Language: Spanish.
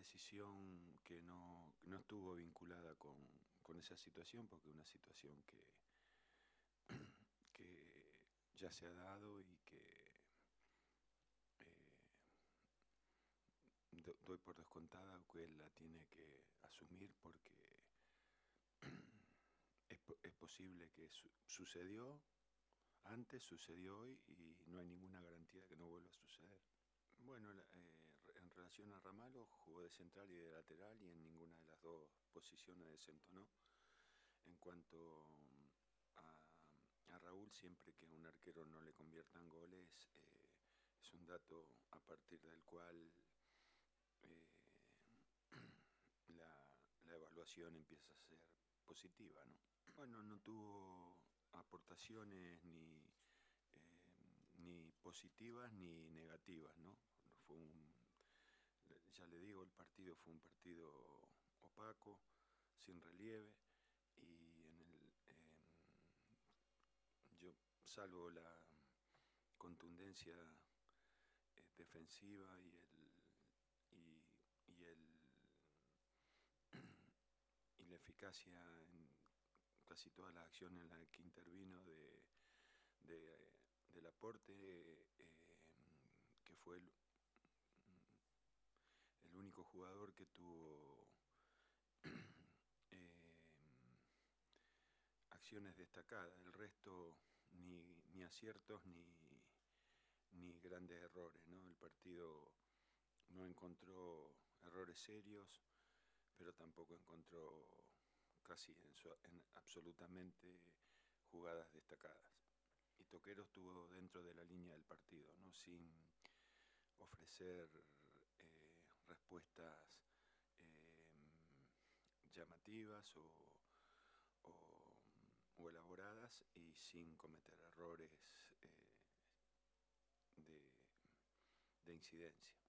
decisión que no estuvo vinculada con esa situación, porque es una situación que ya se ha dado y que eh, doy por descontada que él la tiene que asumir, porque es posible que sucedió antes, sucedió hoy y no hay ninguna garantía de que no vuelva a suceder. Bueno, en relación a Ramalo, jugó de central y de lateral y en ninguna de las dos posiciones desentonó. En cuanto a, a Raúl, siempre que a un arquero no le conviertan goles, es un dato a partir del cual eh, la evaluación empieza a ser positiva, ¿no? Bueno, no tuvo aportaciones ni positivas ni negativas, ¿no? Fue ya le digo, el partido fue un partido opaco, sin relieve, y yo, salvo la contundencia defensiva y el y la eficacia en casi todas las acciones en las que intervino del aporte, que fue el único jugador que tuvo eh, acciones destacadas. El resto ni aciertos ni grandes errores, ¿no? El partido no encontró errores serios, pero tampoco encontró casi en absolutamente jugadas destacadas. Y Toquero estuvo dentro de la línea del partido, ¿no? Sin ofrecer respuestas eh, llamativas o, o elaboradas, y sin cometer errores de incidencia.